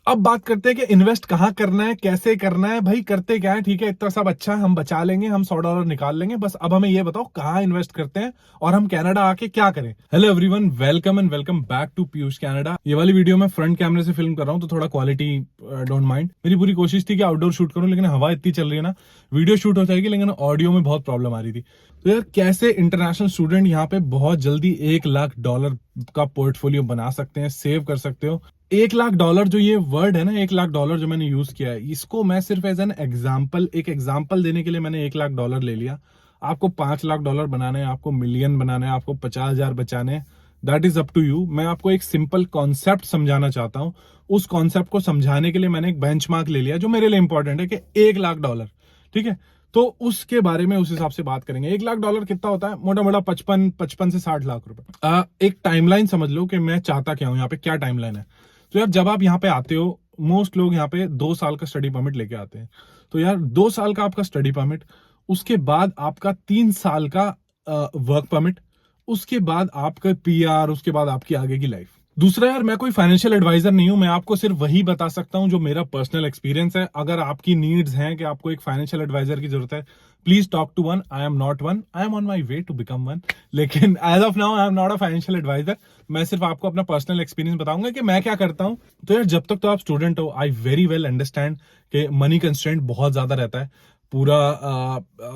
अब बात करते हैं कि इन्वेस्ट कहाँ करना है, कैसे करना है। भाई करते क्या है, ठीक है, इतना सब अच्छा है, हम बचा लेंगे, हम $100 निकाल लेंगे, बस अब हमें ये बताओ कहाँ इन्वेस्ट करते हैं और हम कनाडा आके क्या करें। Hello everyone, welcome and welcome back to Piyush Canada. ये वाली वीडियो मैं फ्रंट कैमरे से फिल्म कर रहा हूँ, तो थोड़ा क्वालिटी डोंट माइंड। मेरी पूरी कोशिश थी कि आउटडोर शूट करूं, लेकिन हवा इतनी चल रही है ना, वीडियो शूट हो जाएगी लेकिन ऑडियो में बहुत प्रॉब्लम आ रही थी। तो यार कैसे इंटरनेशनल स्टूडेंट यहाँ पे बहुत जल्दी $1 लाख का पोर्टफोलियो बना सकते हैं, सेव कर सकते हो। $1 लाख जो ये वर्ड है ना, $1 लाख जो मैंने यूज किया है, इसको मैं सिर्फ एज एन एग्जाम्पल, एक एग्जाम्पल देने के लिए मैंने $1 लाख ले लिया। आपको $5 लाख बनाने हैं, आपको मिलियन बनाना है, आपको 50,000 बचाने हैं, that is up to you. मैं आपको एक सिंपल कॉन्सेप्ट समझाना चाहता हूँ। उस कॉन्सेप्ट को समझाने के लिए मैंने एक बेंचमार्क ले लिया जो मेरे लिए इंपॉर्टेंट है कि $1 लाख, ठीक है। तो उसके बारे में उस हिसाब से बात करेंगे। $1 लाख कितना होता है, मोटा मोटा 55 से 60 लाख रुपए। एक टाइमलाइन समझ लो कि मैं चाहता क्या हूं, यहाँ पे क्या टाइमलाइन है। तो यार जब आप यहाँ पे आते हो, मोस्ट लोग यहाँ पे 2 साल का स्टडी परमिट लेके आते हैं। तो यार 2 साल का आपका स्टडी परमिट, उसके बाद आपका 3 साल का वर्क परमिट, उसके बाद आपका पीआर, उसके बाद आपकी आगे की लाइफ। दूसरा यार, मैं कोई फाइनेंशियल एडवाइजर नहीं हूं, मैं आपको सिर्फ वही बता सकता हूं जो मेरा पर्सनल एक्सपीरियंस है। अगर आपकी नीड्स हैं कि आपको एक फाइनेंशियल एडवाइजर की जरूरत है, please talk to one. I am not one, I am on my way to become one, लेकिन as of now I am not a financial advisor. मैं सिर्फ आपको अपना पर्सनल एक्सपीरियंस बताऊंगा कि मैं क्या करता हूं। तो यार जब तक तो आप स्टूडेंट हो, आई वेरी वेल अंडरस्टैंड कि मनी कंस्ट्रेंट बहुत ज्यादा रहता है, पूरा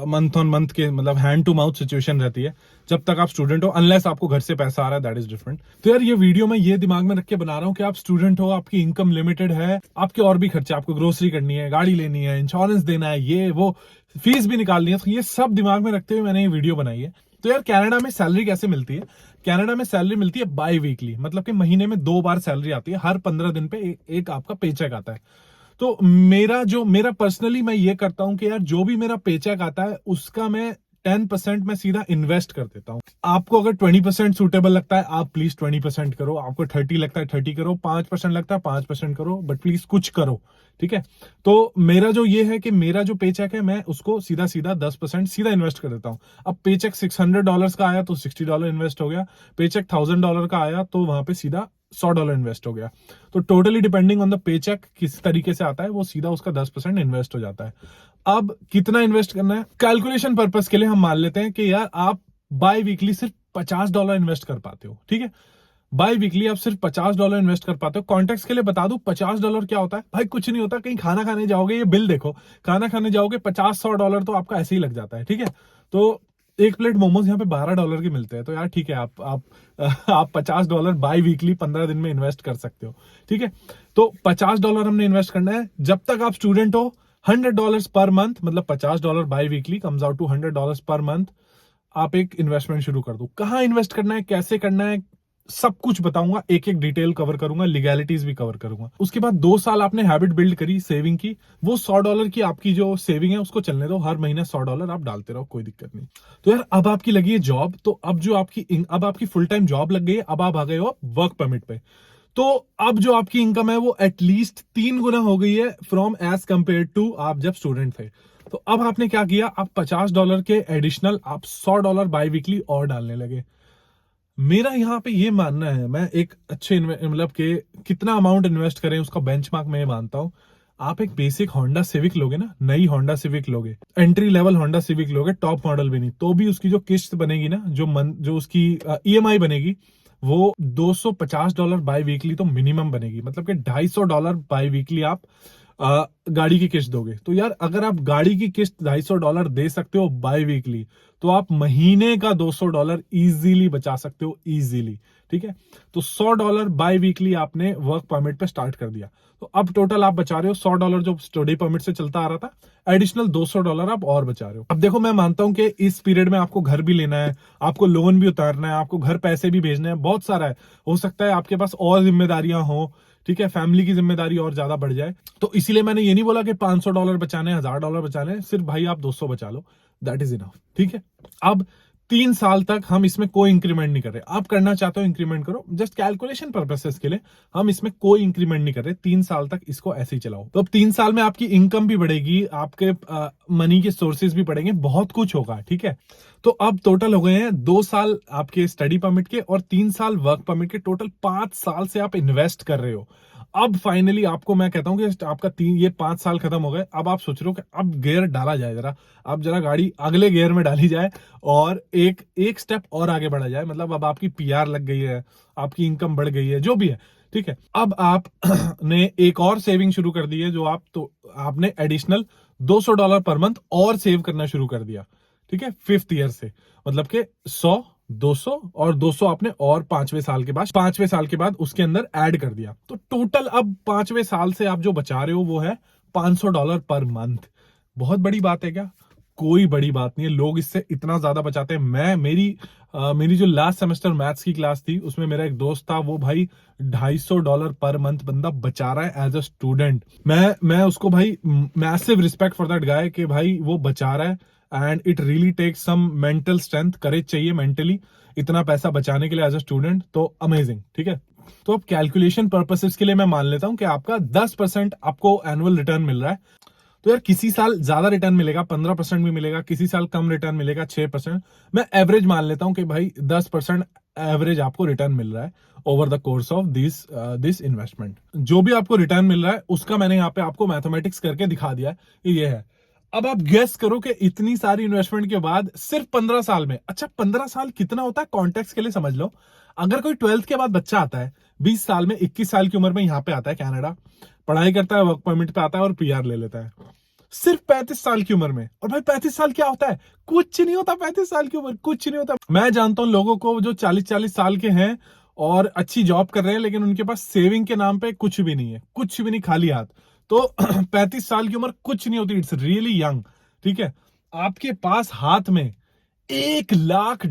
मंथ ऑन मंथ के मतलब हैंड टू माउथ सिचुएशन रहती है जब तक आप स्टूडेंट हो, अनलेस आपको घर से पैसा आ रहा है, दैट इज डिफरेंट। तो यार ये वीडियो मैं ये दिमाग में रख के बना रहा हूँ कि आप स्टूडेंट हो, आपकी इनकम लिमिटेड है, आपके और भी खर्चे, आपको ग्रोसरी करनी है, गाड़ी लेनी है, इंश्योरेंस देना है, ये वो, फीस भी निकालनी है, तो ये सब दिमाग में रखते हुए मैंने ये वीडियो बनाई है। तो यार कनाडा में सैलरी कैसे मिलती है? कनाडा में सैलरी मिलती है बाई वीकली, मतलब कि महीने में 2 बार सैलरी आती है, हर 15 दिन पे एक आपका पेचेक आता है। तो मेरा पर्सनली मैं ये करता हूं कि यार जो भी मेरा पेचेक आता है उसका मैं 10% मैं सीधा इन्वेस्ट कर देता हूं। आपको अगर 20% सूटेबल लगता है, आप प्लीज 20% करो। आपको 30 लगता है 30 करो, 5% लगता है 5% करो, बट प्लीज कुछ करो, ठीक है। तो मेरा जो ये है कि मेरा जो पेचेक है, मैं उसको सीधा सीधा 10% सीधा इन्वेस्ट कर देता हूं। अब पेचेक $600 का आया तो $60 इन्वेस्ट हो गया, पेचेक $1000 का आया तो वहां पे सीधा $100 इन्वेस्ट हो गया। तो totally depending on the paycheque किस तरीके से आता है, वो सीधा उसका 10% इन्वेस्ट हो जाता है। अब कितना इन्वेस्ट करना है, कैलकुलेशन पर्पस के लिए हम मान लेते हैं कि यार आप बाय वीकली सिर्फ $50 इन्वेस्ट कर पाते हो, ठीक है। बाय वीकली आप सिर्फ $50 इन्वेस्ट कर पाते हो। कॉन्टेक्स्ट के लिए बता दूं, $50 क्या होता है भाई? कुछ नहीं होता। कहीं खाना खाने जाओगे, ये बिल देखो, खाना खाने जाओगे, $50-100 तो आपका ऐसे ही लग जाता है, ठीक है। तो एक प्लेट मोमोज यहाँ पे $12 के मिलते हैं। तो यार ठीक है, आप $50 बाई वीकली 15 दिन में इन्वेस्ट कर सकते हो, ठीक है। तो $50 हमने इन्वेस्ट करना है जब तक आप स्टूडेंट हो। $100 पर मंथ, मतलब $50 biweekly comes out to $100 per month. आप एक इन्वेस्टमेंट शुरू कर दो। कहाँ इन्वेस्ट करना है, कैसे करना है, सब कुछ बताऊंगा, एक एक डिटेल कवर करूंगा, लीगैलिटीज भी कवर करूंगा। उसके बाद 2 साल आपने हैबिट बिल्ड करी सेविंग की, वो $100 की आपकी जो सेविंग है उसको चलने दो, हर महीने $100 आप डालते रहो, कोई दिक्कत नहीं। तो यार अब आपकी लगी है जॉब, तो अब आपकी फुल टाइम जॉब लग गई है, अब आप आ गए हो वर्क परमिट पे। तो अब जो आपकी इनकम है वो एटलीस्ट 3 गुना हो गई है फ्रॉम एज कंपेयर टू आप जब स्टूडेंट थे। तो अब आपने क्या किया, आप $50 के एडिशनल आप $100 बाई वीकली और डालने लगे। मेरा यहाँ पे ये मानना है, मैं एक अच्छे मतलब कि कितना अमाउंट इन्वेस्ट करें उसका बेंचमार्क मैं ये मानता हूँ। आप एक बेसिक होंडा सिविक लोगे ना, नई होंडा सिविक लोगे, एंट्री लेवल होंडा सिविक लोगे, टॉप मॉडल भी नहीं, तो भी उसकी जो किस्त बनेगी ना, जो उसकी ईएमआई बनेगी, वो $250 बाई वीकली तो मिनिमम बनेगी। मतलब कि $250 बाई वीकली आप गाड़ी की किस्त दोगे। तो यार अगर आप गाड़ी की किस्त $250 दे सकते हो बाई वीकली, तो आप महीने का $200 इजीली बचा सकते हो, इजीली, ठीक है। तो $100 बाई वीकली आपने वर्क परमिट पे स्टार्ट कर दिया। तो अब टोटल आप बचा रहे हो $100 जो स्टडी परमिट से चलता आ रहा था, एडिशनल $200 आप और बचा रहे हो। अब देखो, मैं मानता हूं कि इस पीरियड में आपको घर भी लेना है, आपको लोन भी उतारना है, आपको घर पैसे भी भेजने हैं, बहुत सारा है। हो सकता है आपके पास और जिम्मेदारियां हो, ठीक है, फैमिली की जिम्मेदारी और ज्यादा बढ़ जाए। तो इसीलिए मैंने ये नहीं बोला कि $500 बचाने, $1000 बचाने, सिर्फ भाई आप 200 बचा लो, दैट इज इनफ, ठीक है। अब 3 साल तक हम इसमें कोई इंक्रीमेंट नहीं कर रहे। आप करना चाहते हो इंक्रीमेंट करो, जस्ट कैलकुलेशन पर्पसेस के लिए हम इसमें कोई इंक्रीमेंट नहीं कर रहे। 3 साल तक इसको ऐसे ही चलाओ। तो अब 3 साल में आपकी इनकम भी बढ़ेगी, आपके मनी के सोर्सेज भी बढ़ेंगे, बहुत कुछ होगा, ठीक है। तो अब टोटल हो गए हैं 2 साल आपके स्टडी परमिट के और 3 साल वर्क परमिट के, टोटल 5 साल से आप इन्वेस्ट कर रहे हो। अब फाइनली आपको मैं कहता हूँ कि आपका ये 5 साल खत्म हो गए। अब आप सोच रहे हो कि अब गियर डाला जाए, जरा अब जरा गाड़ी अगले गियर में डाली जाए और एक एक स्टेप और आगे बढ़ा जाए। मतलब अब आपकी पीआर लग गई है, आपकी इनकम बढ़ गई है, जो भी है, ठीक है। अब आप ने एक और सेविंग शुरू कर दी है, जो आपने एडिशनल $200 पर मंथ और सेव करना शुरू कर दिया, ठीक है, 5th ईयर से। मतलब कि 100, 200 और 200 आपने और 5वें साल के बाद उसके अंदर ऐड कर दिया। तो टोटल अब 5वें साल से आप जो बचा रहे हो वो है $500 पर मंथ। बहुत बड़ी बात है क्या? कोई बड़ी बात नहीं है। लोग इससे इतना ज्यादा बचाते हैं। मेरी जो लास्ट सेमेस्टर मैथ्स की क्लास थी उसमें मेरा एक दोस्त था, वो भाई $250 पर मंथ बंदा बचा रहा है एज अ स्टूडेंट। मैं उसको भाई massive respect for that guy कि भाई वो बचा रहा है and it really takes some mental strength, courage चाहिए मेंटली इतना पैसा बचाने के लिए एज अ स्टूडेंट। तो अमेजिंग, ठीक है। तो अब कैलकुलेशन पर्पसेस के लिए मैं मान लेता हूं कि आपका 10% आपको एनुअल रिटर्न मिल रहा है। तो यार किसी साल ज्यादा रिटर्न मिलेगा, 15% भी मिलेगा, किसी साल कम रिटर्न मिलेगा, 6%। मैं एवरेज मान लेता हूं कि भाई 10% एवरेज आपको रिटर्न मिल रहा है over the course of this investment. जो भी आपको रिटर्न मिल रहा है उसका मैंने यहाँ पे आपको मैथमेटिक्स करके दिखा दिया है, ये है। अब आप गेस करो कि इतनी सारी इन्वेस्टमेंट के बाद सिर्फ 15 साल में, अच्छा 15 साल कितना होता है कॉन्टेक्स्ट के लिए समझ लो। अगर कोई 12th के बाद बच्चा आता है 20 साल में, 21 साल की उम्र में यहाँ पे आता है कनाडा, पढ़ाई करता है, वर्क परमिट पे आता है और पीआर ले लेता है सिर्फ 35 साल की उम्र में। और भाई 35 साल क्या होता है? कुछ नहीं होता। 35 साल की उम्र कुछ नहीं होता। मैं जानता हूं लोगों को जो 40-40 साल के हैं और अच्छी जॉब कर रहे हैं, लेकिन उनके पास सेविंग के नाम पे कुछ भी नहीं है, कुछ भी नहीं, खाली हाथ। तो 35 साल की उम्र कुछ नहीं होती, इट्स रियली यंग, ठीक है। आपके पास हाथ में $1 लाख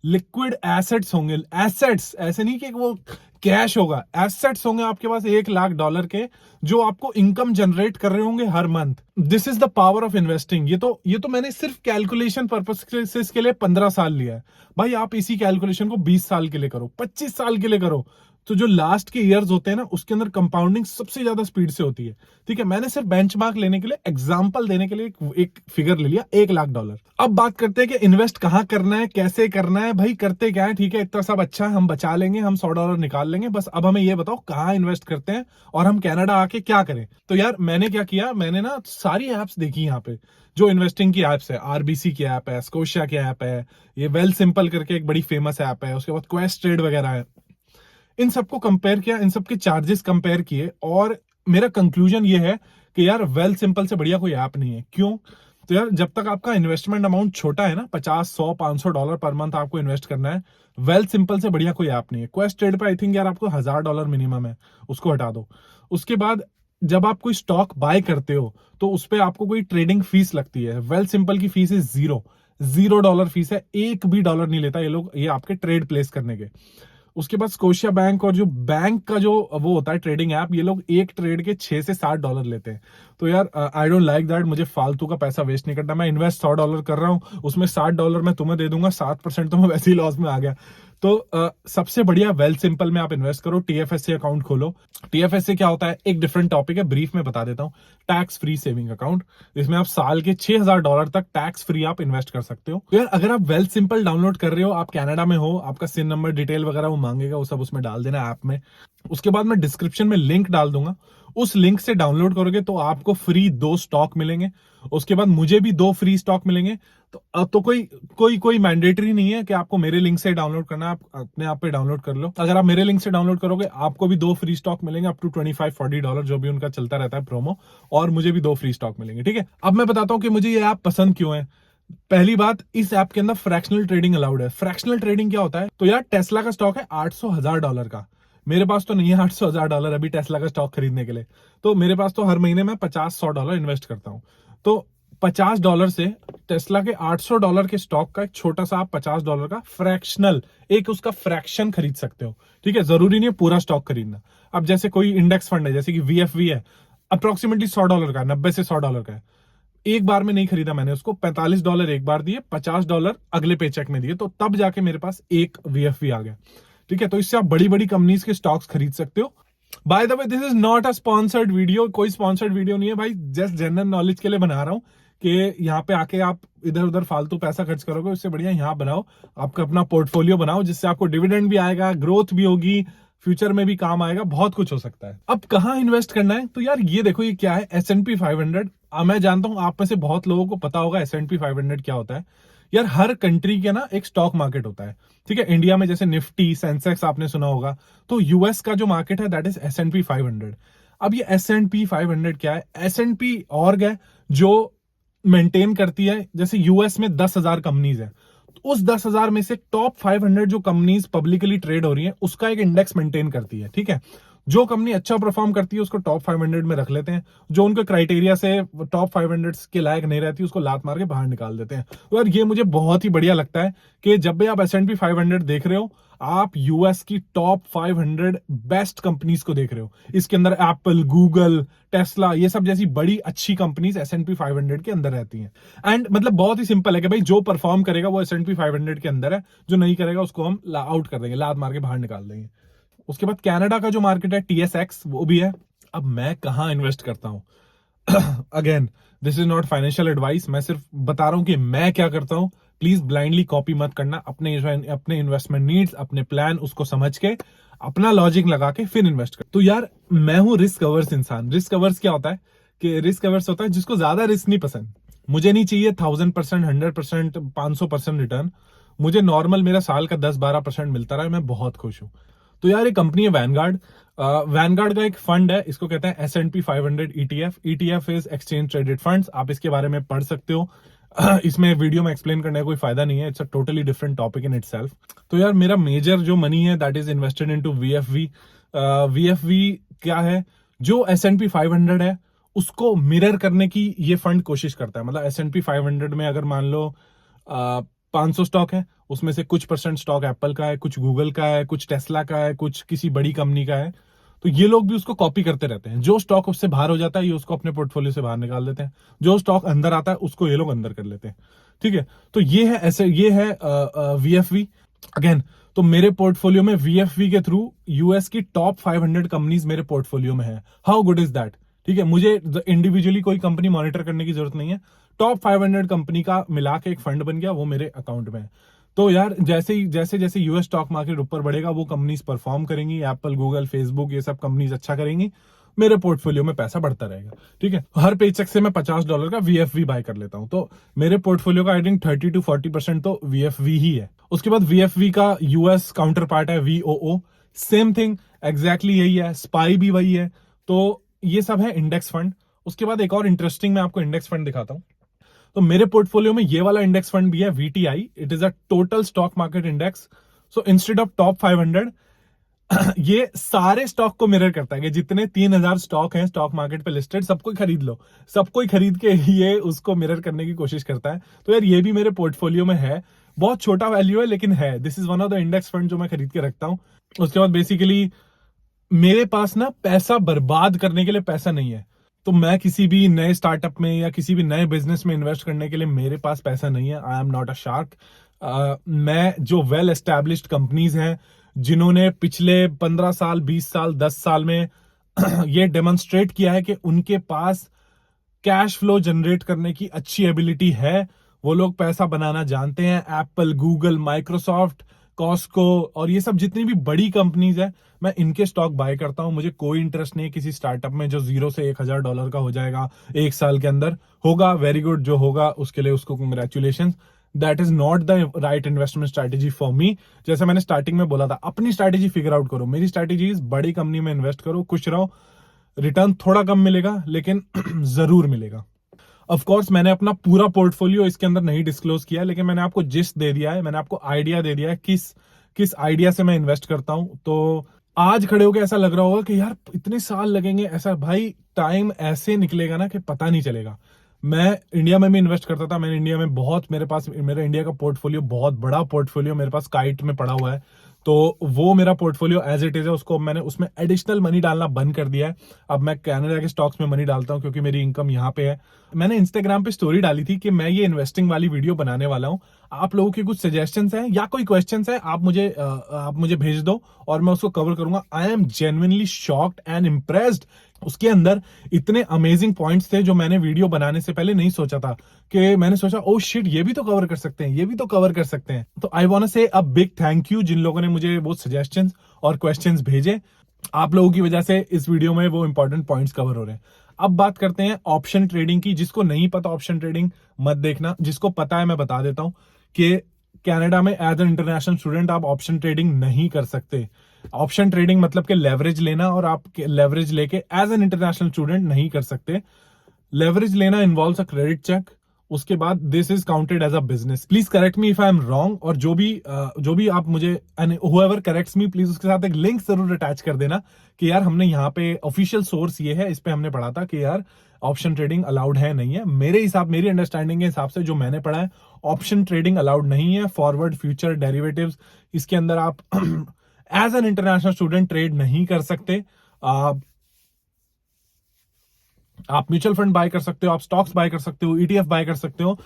लिक्विड एसेट्स होंगे। एसेट्स, ऐसे नहीं कि वो कैश होगा, एसेट्स होंगे आपके पास $1 लाख के, जो आपको इनकम जनरेट कर रहे होंगे हर month. This is the power of investing. ये तो मैंने सिर्फ कैलकुलेशन पर्पसेस के लिए 15 साल लिया है। भाई आप इसी कैलकुलेशन को 20 साल के लिए करो, 25 साल के लिए करो, तो जो लास्ट के ईयर्स होते हैं ना उसके अंदर कंपाउंडिंग सबसे ज्यादा स्पीड से होती है, ठीक है। मैंने सिर्फ बेंचमार्क लेने के लिए, एग्जांपल देने के लिए एक फिगर ले लिया, $1 लाख। अब बात करते हैं कि इन्वेस्ट कहां करना है, कैसे करना है, भाई करते क्या है, ठीक है, इतना सब अच्छा है, हम बचा लेंगे, हम $100 निकाल लेंगे, बस अब हमें ये बताओ कहां इन्वेस्ट करते हैं और हम कनाडा आके क्या करें। तो यार मैंने क्या किया, मैंने ना सारी एप्स देखी यहाँ पे, जो इन्वेस्टिंग की एप्स है। आरबीसी की ऐप है, स्कोशिया की ऐप है, ये वेल सिंपल करके एक बड़ी फेमस ऐप है, उसके बाद क्वेस्ट ट्रेड वगैरह है। इन सबको कंपेयर किया, इन सबके चार्जेस कंपेयर किए, और मेरा कंक्लूजन ये है कि यार वेल सिंपल से बढ़िया कोई ऐप नहीं है। क्यों? तो यार जब तक आपका इन्वेस्टमेंट अमाउंट छोटा है ना, 50, 100, $500 पर मंथ आपको इन्वेस्ट करना है, वेल सिंपल से बढ़िया कोई ऐप नहीं है। क्वेस्ट ट्रेड पे आई थिंक यार आपको $1000 मिनिमम है, उसको हटा दो। उसके बाद जब आप कोई स्टॉक बाय करते हो तो उस पर आपको कोई ट्रेडिंग फीस लगती है। वेल सिंपल की फीस इज $0 फीस है, एक भी डॉलर नहीं लेता ये लोग, ये आपके ट्रेड प्लेस करने के। उसके बाद स्कोशिया बैंक और जो बैंक का जो वो होता है ट्रेडिंग ऐप, ये लोग एक ट्रेड के $6 से $7 लेते हैं। तो यार आई डोंट लाइक दैट। मुझे फालतू का पैसा वेस्ट नहीं करना। मैं इन्वेस्ट $100 कर रहा हूँ, उसमें $60 मैं तुम्हें दे दूंगा, 7% तो मैं वैसे ही लॉस में आ गया। तो सबसे बढ़िया वेल सिंपल में आप इन्वेस्ट करो, टीएफएससी अकाउंट खोलो। टीएफएससी क्या होता है, एक डिफरेंट टॉपिक है, ब्रीफ में बता देता हूँ। टैक्स फ्री सेविंग अकाउंट, इसमें आप साल के $6000 तक टैक्स फ्री आप इन्वेस्ट कर सकते हो। तो यार अगर आप वेल सिंपल डाउनलोड कर रहे हो, आप कनाडा में हो, आपका सिन नंबर डिटेल वगैरह वो मांगेगा, वो सब उसमें डाल देना ऐप में। उसके बाद मैं डिस्क्रिप्शन में लिंक डाल दूंगा, उस लिंक से डाउनलोड करोगे तो आपको फ्री 2 स्टॉक मिलेंगे। उसके बाद मुझे भी 2 फ्री स्टॉक मिलेंगे। तो अब तो कोई मैंडेटरी नहीं है कि आपको मेरे लिंक से डाउनलोड करना है, आप अपने आप पे डाउनलोड कर लो। अगर आप मेरे लिंक से डाउनलोड करोगे आपको भी 2 फ्री स्टॉक मिलेंगे, अप टू $25-40 जो भी उनका चलता रहता है प्रोमो, और मुझे भी 2 फ्री स्टॉक मिलेंगे, ठीक है। अब मैं बताता हूं कि मुझे ये ऐप पसंद क्यों है। पहली बात, इस ऐप के अंदर फ्रैक्शनल ट्रेडिंग अलाउड है। फ्रैक्शनल ट्रेडिंग क्या होता है? तो यार टेस्ला का स्टॉक है $800,000 का, मेरे पास तो नहीं है $800,000 अभी टेस्ला का स्टॉक खरीदने के लिए। तो मेरे पास तो हर महीने में $50-100 इन्वेस्ट करता हूं। तो $50 से टेस्ला के $800 के स्टॉक का एक छोटा सा आप $50 का फ्रैक्शनल, एक उसका फ्रैक्शन खरीद सकते हो, ठीक है। जरूरी नहीं है पूरा स्टॉक खरीदना। अब जैसे कोई इंडेक्स फंड है, जैसे कि वीएफवी है, अप्रोक्सीमेटली $100 का, 90 से $100 का है। एक बार में नहीं खरीदा मैंने उसको, $45 एक बार दिए, $50 अगले पेचेक में दिए, तो तब जाके मेरे पास एक वीएफवी आ गया, ठीक है। तो इससे आप बड़ी बड़ी कंपनीज के स्टॉक्स खरीद सकते हो। By the way, this is not a sponsored video, कोई स्पॉन्सर्ड वीडियो नहीं है भाई, जस्ट जनरल नॉलेज के लिए बना रहा हूं कि यहाँ पे आके आप इधर उधर फालतू पैसा खर्च करोगे, उससे बढ़िया यहाँ बनाओ, आपका अपना पोर्टफोलियो बनाओ, जिससे आपको डिविडेंड भी आएगा, ग्रोथ भी होगी, फ्यूचर में भी काम आएगा, बहुत कुछ हो सकता है। अब कहाँ इन्वेस्ट करना है, तो यार ये देखो, ये क्या है, S&P 500। मैं जानता हूं आप में से बहुत लोगों को पता होगा S&P 500 क्या होता है। यार हर कंट्री के ना एक स्टॉक मार्केट होता है, ठीक है। इंडिया में जैसे निफ्टी, सेंसेक्स आपने सुना होगा, तो यूएस का जो मार्केट है दैट इज S&P 500। अब ये S&P 500 क्या है, S&P ऑर्ग है जो मेंटेन करती है, जैसे यूएस में 10,000 कंपनीज है, तो उस 10,000 में से टॉप 500 जो कंपनीज पब्लिकली ट्रेड हो रही है उसका एक इंडेक्स मेंटेन करती है, ठीक है। जो कंपनी अच्छा परफॉर्म करती है उसको टॉप 500 में रख लेते हैं, जो उनके क्राइटेरिया से टॉप 500 के लायक नहीं रहती उसको लात मार के बाहर निकाल देते हैं। तो यार ये मुझे बहुत ही बढ़िया लगता है कि जब भी आप S&P 500 देख रहे हो, आप यूएस की टॉप 500 बेस्ट कंपनीज को देख रहे हो। इसके अंदर एप्पल, गूगल, टेस्ला, ये सब जैसी बड़ी अच्छी कंपनीज S&P 500 के अंदर रहती हैं। एंड मतलब बहुत ही सिंपल है कि भाई जो परफॉर्म करेगा वो S&P 500 के अंदर है, जो नहीं करेगा उसको हम आउट कर देंगे, लात मार के बाहर निकाल देंगे। उसके बाद कनाडा का जो मार्केट है TSX, वो भी है। अब मैं कहां इन्वेस्ट करता हूं again, this is not financial advice, मैं सिर्फ बता रहा हूं कि मैं क्या करता हूं। प्लीज ब्लाइंडली कॉपी मत करना, अपने इन्वेस्टमेंट नीड्स, अपने प्लान उसको समझ के, अपना लॉजिक लगा के फिर इन्वेस्ट कर। तो यार मैं हूं रिस्क अवर्स इंसान। रिस्क अवर्स क्या होता है कि रिस्क अवर्स होता है जिसको ज्यादा रिस्क नहीं पसंद। मुझे नहीं चाहिए 1000%, 100%, 500% रिटर्न। मुझे नॉर्मल मेरा साल का 10-12% मिलता रहा है, मैं बहुत खुश हूं। तो यार एक कंपनी है वैनगार्ड। वैनगार्ड का एक फंड है, इसको कहते हैं S&P 500 ETF। ETF is exchange traded funds. आप इसके बारे में पढ़ सकते हो इसमें वीडियो में एक्सप्लेन करने का कोई फायदा नहीं है, it's a totally different topic in itself. तो यार मेरा मेजर जो मनी है that is invested into VFV। VFV क्या है, जो S&P 500 है उसको मिरर करने की ये फंड कोशिश करता है। मतलब S&P 500 में अगर मान लो 500 स्टॉक है, उसमें से कुछ % स्टॉक एप्पल का है, कुछ गूगल का है, कुछ टेस्ला का है, कुछ किसी बड़ी कंपनी का है, तो ये लोग भी उसको कॉपी करते रहते हैं। जो स्टॉक उससे बाहर हो जाता है ये उसको अपने पोर्टफोलियो से बाहर निकाल देते हैं, जो स्टॉक अंदर आता है उसको ये लोग अंदर कर लेते हैं, ठीक है। तो ये है ऐसे, ये है VFV अगेन। तो मेरे पोर्टफोलियो में VFV के थ्रू यूएस की टॉप 500 कंपनीज मेरे पोर्टफोलियो में है। हाउ गुड इज दैट, ठीक है। मुझे इंडिविजुअली कोई कंपनी मॉनिटर करने की जरूरत नहीं है, टॉप 500 कंपनी का मिला के एक फंड बन गया, वो मेरे अकाउंट में है। तो यार जैसे जैसे यूएस स्टॉक मार्केट ऊपर बढ़ेगा वो कंपनीज परफॉर्म करेंगी, एप्पल, गूगल, फेसबुक, ये सब कंपनीज अच्छा करेंगी, मेरे पोर्टफोलियो में पैसा बढ़ता रहेगा, ठीक है। हर पेचेक से मैं $50 का VFV बाय कर लेता हूं, तो मेरे पोर्टफोलियो का आई थिंक 30 to 40% तो VFV ही है। उसके बाद VFV का यूएस काउंटर पार्ट है VOO, सेम थिंग, एग्जैक्टली यही है, स्पाई भी वही है। तो ये सब है इंडेक्स फंड। उसके बाद एक और इंटरेस्टिंग मैं आपको इंडेक्स फंड दिखाता हूं। तो मेरे पोर्टफोलियो में ये वाला इंडेक्स फंड भी है VTI, it is a total stock market index. So instead of top 500 ये सारे स्टॉक को मिरर करता है कि जितने 3000 स्टॉक हैं स्टॉक मार्केट पे लिस्टेड, सबको ही खरीद लो, सबको ही खरीद के ये उसको मिरर करने की कोशिश करता है। तो यार ये भी मेरे पोर्टफोलियो में है, बहुत छोटा वैल्यू है लेकिन है। This is one of the index fund जो मैं खरीद के रखता हूं। उसके बाद बेसिकली मेरे पास ना पैसा बर्बाद करने के लिए पैसा नहीं है, तो मैं किसी भी नए स्टार्टअप में या किसी भी नए बिजनेस में इन्वेस्ट करने के लिए मेरे पास पैसा नहीं है। आई एम नॉट अ शार्क। मैं जो वेल एस्टैब्लिश्ड कंपनीज हैं जिन्होंने पिछले 15 साल, 20 साल, 10 साल में ये डेमोन्स्ट्रेट किया है कि उनके पास कैश फ्लो जनरेट करने की अच्छी एबिलिटी है, वो लोग पैसा बनाना जानते हैं। एप्पल, गूगल, माइक्रोसॉफ्ट, कॉस्को और ये सब जितनी भी बड़ी कंपनीज है, मैं इनके स्टॉक बाय करता हूं। मुझे कोई इंटरेस्ट नहीं है किसी स्टार्टअप में जो $0 से $1000 का हो जाएगा एक साल के अंदर। होगा वेरी गुड, जो होगा उसके लिए उसको congratulation. That is not the right investment strategy for me. जैसे मैंने स्टार्टिंग में बोला था, अपनी स्ट्रैटेजी फिगर आउट करो। मेरी स्ट्रैटेजी इज बड़ी कंपनी में इन्वेस्ट करो, खुश रहो, रिटर्न थोड़ा कम मिलेगा लेकिन जरूर मिलेगा। ऑफ कोर्स मैंने अपना पूरा पोर्टफोलियो इसके अंदर नहीं डिस्क्लोज किया, लेकिन मैंने आपको जिस्ट दे दिया है, मैंने आपको आइडिया दे दिया है किस आइडिया से मैं इन्वेस्ट करता हूं। तो आज खड़े होकर ऐसा लग रहा होगा कि यार इतने साल लगेंगे, ऐसा भाई टाइम ऐसे निकलेगा ना कि पता नहीं चलेगा। मैं इंडिया में भी इन्वेस्ट करता था, मैंने इंडिया में बहुत, मेरा इंडिया का पोर्टफोलियो बहुत बड़ा पोर्टफोलियो मेरे पास काइट में पड़ा हुआ है। तो वो मेरा पोर्टफोलियो एज इट इज है, उसको मैंने उसमें एडिशनल मनी डालना बंद कर दिया है। अब मैं कनाडा के स्टॉक्स में मनी डालता हूं क्योंकि मेरी इनकम यहाँ पे है। मैंने इंस्टाग्राम पे स्टोरी डाली थी कि मैं ये इन्वेस्टिंग वाली वीडियो बनाने वाला हूं। आप लोगों की कुछ सजेशंस हैं या कोई क्वेश्चंस है, आप मुझे भेज दो और मैं उसको कवर करूंगा। आई am genuinely shocked and impressed. उसके अंदर इतने अमेजिंग पॉइंट्स थे जो मैंने वीडियो बनाने से पहले नहीं सोचा था, कि मैंने सोचा ओ शिट, ये भी तो कवर कर सकते हैं, ये भी तो कवर कर सकते हैं। तो आई वांट टू से अ बिग थैंक यू जिन लोगों ने मुझे वो सजेशंस और क्वेश्चंस भेजे। आप लोगों की वजह से इस वीडियो में वो इंपॉर्टेंट पॉइंट्स कवर हो रहे हैं। अब बात करते हैं ऑप्शन ट्रेडिंग की। जिसको नहीं पता ऑप्शन ट्रेडिंग मत देखना, जिसको पता है मैं बता देता हूं कि कनाडा में एज एन इंटरनेशनल स्टूडेंट आप ऑप्शन ट्रेडिंग नहीं कर सकते। ऑप्शन ट्रेडिंग मतलब कि लेवरेज लेना, और आप लेवरेज लेके एज एन इंटरनेशनल स्टूडेंट नहीं कर सकते। लेवरेज लेना इन्वॉल्व्स अ क्रेडिट चेक, उसके बाद this is counted as a business. Please correct me if I am wrong, और जो भी आप मुझे हुएवर करेक्ट्स मी प्लीज उसके साथ एक लिंक जरूर अटैच कर देना कि यार हमने यहाँ पे ऑफिशियल सोर्स ये है, इस पे हमने पढ़ा था कि यार ऑप्शन ट्रेडिंग अलाउड है नहीं है। मेरे हिसाब, मेरी अंडरस्टैंडिंग के हिसाब से जो मैंने पढ़ा है, ऑप्शन ट्रेडिंग अलाउड नहीं है। फॉरवर्ड, फ्यूचर, डेरिवेटिव्स, इसके अंदर आप as an international student trade नहीं कर सकते। आप म्यूचुअल फंड बाय कर सकते हो, आप स्टॉक्स बाय कर सकते हो, ईटीएफ बाय कर सकते हो,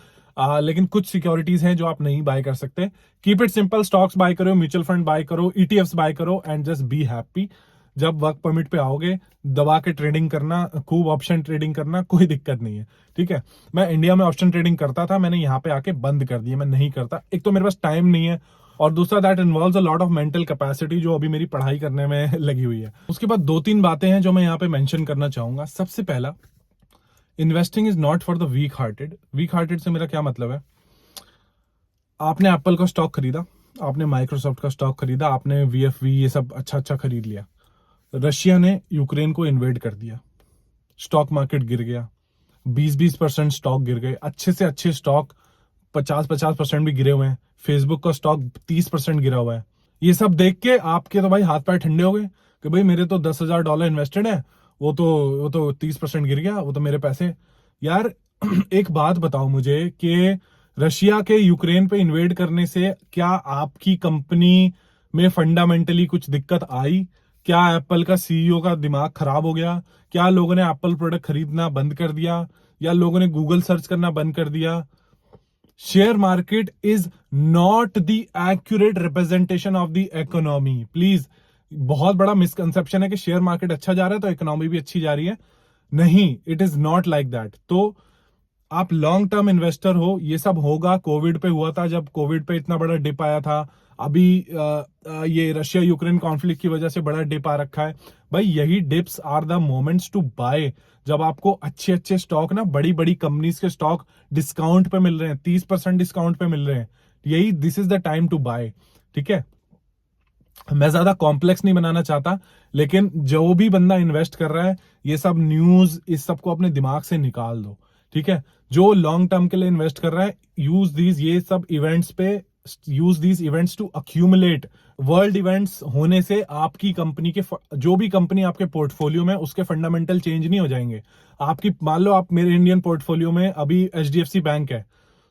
लेकिन कुछ सिक्योरिटीज हैं जो आप नहीं बाय कर सकते। Keep it simple, stocks buy करो, म्यूचुअल फंड बाय करो, ईटीएफ्स बाय करो एंड जस्ट बी हैप्पी। जब वर्क परमिट पे आओगे दबा के ट्रेडिंग करना, खूब ऑप्शन ट्रेडिंग करना, कोई दिक्कत नहीं है, ठीक है। मैं इंडिया में ऑप्शन ट्रेडिंग करता था, मैंने यहाँ पे आके बंद कर दिया, मैं नहीं करता। एक तो मेरे पास टाइम नहीं है, और दूसरा that involves a lot of mental capacity जो अभी मेरी पढ़ाई करने में लगी हुई है। उसके बाद 2-3 बातें हैं जो मैं यहाँ पे मेंशन करना चाहूंगा। सबसे पहला, investing is not for the week hearted. Week hearted से मेरा क्या मतलब है? आपने एप्पल का स्टॉक खरीदा, आपने माइक्रोसॉफ्ट का स्टॉक खरीदा, आपने वीएफवी ये सब अच्छा अच्छा खरीद लिया। रशिया ने यूक्रेन को इन्वेड कर दिया, स्टॉक मार्केट गिर गया, 20-20% स्टॉक गिर गए। अच्छे से अच्छे स्टॉक 50-50% भी गिरे हुए हैं। फेसबुक का स्टॉक 30% गिरा हुआ है। ये सब देख के आपके तो भाई हाथ पैर ठंडे हो गए कि भाई मेरे तो $10,000 इन्वेस्टेड है, वो तो 30% गिर गया, वो तो मेरे पैसे। यार एक बात बताओ मुझे कि रशिया के यूक्रेन पे इन्वेड करने से क्या आपकी कंपनी में फंडामेंटली कुछ दिक्कत आई? क्या एप्पल का सीईओ का दिमाग खराब हो गया? क्या लोगों ने एप्पल प्रोडक्ट खरीदना बंद कर दिया, या लोगों ने गूगल सर्च करना बंद कर दिया? Share market is not the accurate representation of the economy. Please, बहुत बड़ा मिसकंसेप्शन है कि शेयर मार्केट अच्छा जा रहा है तो इकोनॉमी भी अच्छी जा रही है। नहीं, it is not like that. तो आप लॉन्ग टर्म इन्वेस्टर हो, ये सब होगा। कोविड पे हुआ था, जब कोविड पे इतना बड़ा डिप आया था। अभी ये रशिया यूक्रेन कॉन्फ्लिक्ट की वजह से बड़ा डिप आ रखा है। भाई यही dips are the moments to buy, जब आपको अच्छे अच्छे स्टॉक ना, बड़ी बड़ी कंपनीज के स्टॉक डिस्काउंट पे मिल रहे हैं, 30% डिस्काउंट पे मिल रहे हैं। यही this is the time to buy, ठीक है। मैं ज्यादा कॉम्प्लेक्स नहीं बनाना चाहता, लेकिन जो भी बंदा इन्वेस्ट कर रहा है, ये सब न्यूज इस सबको अपने दिमाग से निकाल दो, ठीक है। जो लॉन्ग टर्म के लिए इन्वेस्ट कर रहा है, यूज दीज ये सब इवेंट्स पे, use these events to accumulate. World events होने से आपकी कंपनी के, जो भी कंपनी आपके पोर्टफोलियो में, उसके फंडामेंटल चेंज नहीं हो जाएंगे। आपकी, मान लो आप मेरे इंडियन पोर्टफोलियो में अभी एचडीएफसी बैंक है,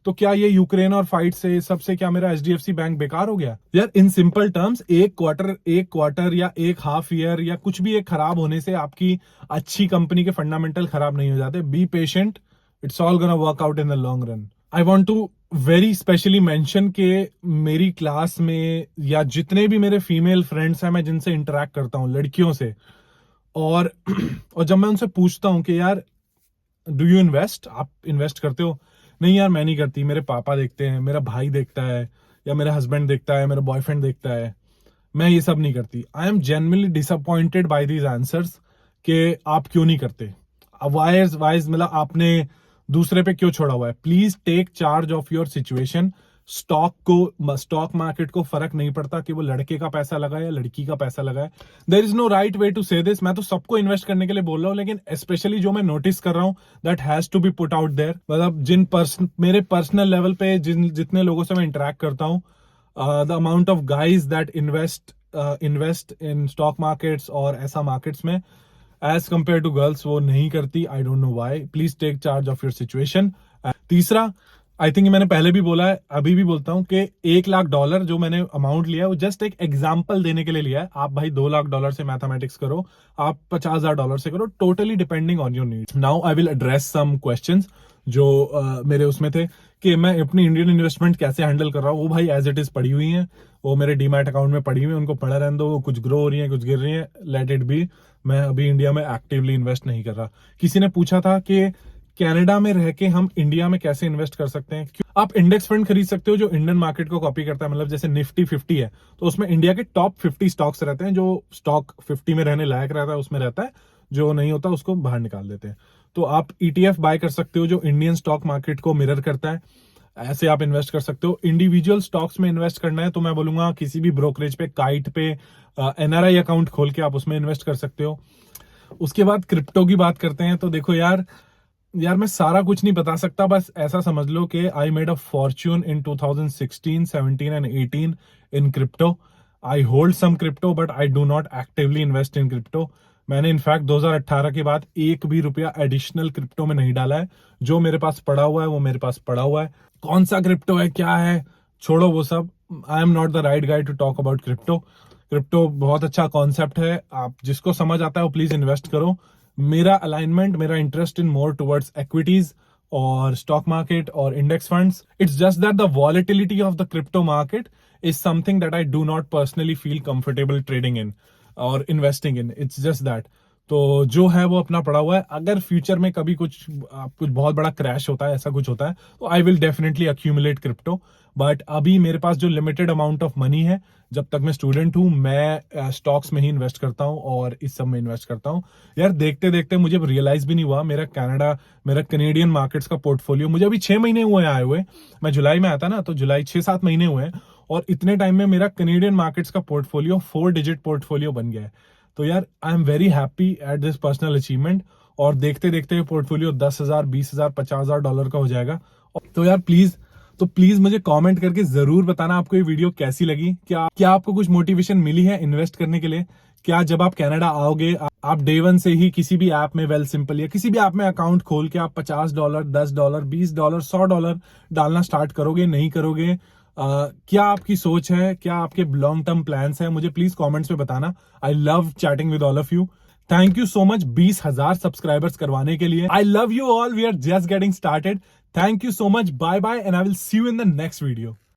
तो क्या ये यूक्रेन और फाइट से सबसे क्या मेरा एचडीएफसी बैंक बेकार हो गया? यार इन सिंपल टर्म्स, एक क्वार्टर या एक हाफ ईयर या कुछ भी एक खराब होने से आपकी अच्छी कंपनी के फंडामेंटल खराब नहीं हो जाते। Be patient, it's all gonna work out in the long run. I want to very specially mention के मेरी क्लास में या जितने भी मेरे फीमेल फ्रेंड्स हैं, मैं जिनसे इंटरेक्ट करता हूँ लड़कियों से, और जब मैं उनसे पूछता हूँ कि यार डू यू इन्वेस्ट, आप इन्वेस्ट करते हो? नहीं यार मैं नहीं करती, मेरे पापा देखते हैं, मेरा भाई देखता है, या मेरा हस्बैंड देखता है, मेरा बॉयफ्रेंड देखता है, मैं ये सब नहीं करती। I am genuinely disappointed by these answers कि आप क्यों नहीं करते। वाइज मतलब आपने दूसरे पे क्यों छोड़ा हुआ है? Please take charge of your situation. Stock market को फर्क नहीं पड़ता कि वो लड़के का पैसा लगाए या लड़की का पैसा लगाए। There is no right way to say this. मैं तो सबको इन्वेस्ट करने के लिए बोल रहा हूँ, लेकिन स्पेशली जो मैं नोटिस कर रहा हूँ, that has to be put out there. मतलब मेरे पर्सनल लेवल पे जितने लोगों से मैं इंटरेक्ट करता हूँ, the amount of guys that invest in stock markets और ऐसा मार्केट्स में, एज कंपेयर टू गर्ल्स, वो नहीं करती। I don't know why. Please take charge of your situation. तीसरा, आई थिंक मैंने पहले भी बोला है, अभी भी बोलता हूं कि $1 लाख जो मैंने अमाउंट लिया है, वो जस्ट एक एग्जांपल देने के लिए लिया है। आप भाई $2 लाख से मैथमेटिक्स करो, आप $50,000 से करो, totally depending on your needs. Now I will address some questions जो मेरे उसमें थे कि मैं अपनी इंडियन इन्वेस्टमेंट कैसे हैंडल कर रहा हूँ। वो भाई एज इट इज पड़ी हुई हैं, वो मेरे डीमैट अकाउंट में पड़ी हुई है, उनको पड़ा रहने दो। वो कुछ ग्रो हो रही है, कुछ गिर रही है, लेट इट बी। मैं अभी इंडिया में एक्टिवली इन्वेस्ट नहीं कर रहा। किसी ने पूछा था कि कनाडा में रह के हम इंडिया में कैसे इन्वेस्ट कर सकते हैं। आप इंडेक्स फंड खरीद सकते हो जो इंडियन मार्केट को कॉपी करता है, मतलब जैसे निफ्टी 50 है तो उसमें इंडिया के टॉप 50 स्टॉक्स रहते हैं, जो स्टॉक 50 में रहने लायक रहता है उसमें रहता है, जो नहीं होता उसको बाहर निकाल देते हैं। तो आप ETF बाय कर सकते हो जो इंडियन स्टॉक मार्केट को मिरर करता है, ऐसे आप इन्वेस्ट कर सकते हो। इंडिविजुअल स्टॉक्स में इन्वेस्ट करना है तो मैं बोलूंगा किसी भी ब्रोकरेज पे, काइट पे NRI अकाउंट खोल के आप उसमें इन्वेस्ट कर सकते हो। उसके बाद क्रिप्टो की बात करते हैं तो देखो यार मैं सारा कुछ नहीं बता सकता, बस ऐसा समझ लो कि I made a fortune in 2016, 17 and 18 in crypto. I hold some crypto but I do not actively invest in crypto. मैंने इनफैक्ट 2018 के बाद एक भी रुपया एडिशनल क्रिप्टो में नहीं डाला है। जो मेरे पास पड़ा हुआ है वो मेरे पास पड़ा हुआ है। कौन सा क्रिप्टो है, क्या है, छोड़ो वो सब। I am not the right guy to talk about crypto. Crypto बहुत अच्छा कॉन्सेप्ट है, आप जिसको समझ आता है वो प्लीज इन्वेस्ट करो। मेरा अलाइनमेंट, मेरा interest in more towards equities और स्टॉक मार्केट और index funds. It's just that the volatility of the crypto market is something that I do not personally feel comfortable trading in और investing in. It's just that. तो जो है वो अपना पड़ा हुआ है। अगर फ्यूचर में कभी कुछ बहुत बड़ा क्रैश होता है, ऐसा कुछ होता है, तो I will definitely accumulate crypto. But अभी मेरे पास जो लिमिटेड अमाउंट ऑफ मनी है, जब तक मैं स्टूडेंट हूं, मैं स्टॉक्स में ही इन्वेस्ट करता हूं और इस सब में इन्वेस्ट करता हूं। यार देखते देखते मुझे रियलाइज भी नहीं हुआ मेरा कनेडियन मार्केट्स का पोर्टफोलियो, मुझे अभी 6 महीने हुए आए हुए। मैं जुलाई में आता ना, तो जुलाई 6-7 महीने हुए हैं और इतने टाइम में मेरा कनेडियन मार्केट्स का पोर्टफोलियो 4 डिजिट पोर्टफोलियो बन गया है। तो यार I am very happy at this personal achievement. और देखते देखते पोर्टफोलियो 10,000, 20,000, $50,000 का हो जाएगा। तो यार प्लीज मुझे कमेंट करके जरूर बताना आपको ये वीडियो कैसी लगी। क्या आपको कुछ मोटिवेशन मिली है इन्वेस्ट करने के लिए? क्या जब आप कनाडा आओगे आप डे 1 से ही किसी भी ऐप में, वेल सिंपल या किसी भी ऐप में अकाउंट खोल के आप $50, $10, $20, $100 डालना स्टार्ट करोगे, नहीं करोगे? क्या आपकी सोच है, क्या आपके लॉन्ग टर्म प्लान्स है? मुझे प्लीज कमेंट्स में बताना। I love chatting with all of you. Thank you so much 20,000 subscribers करवाने के लिए। I love you all, we are just getting started. Thank you so much, bye bye, and I will see you in the next video.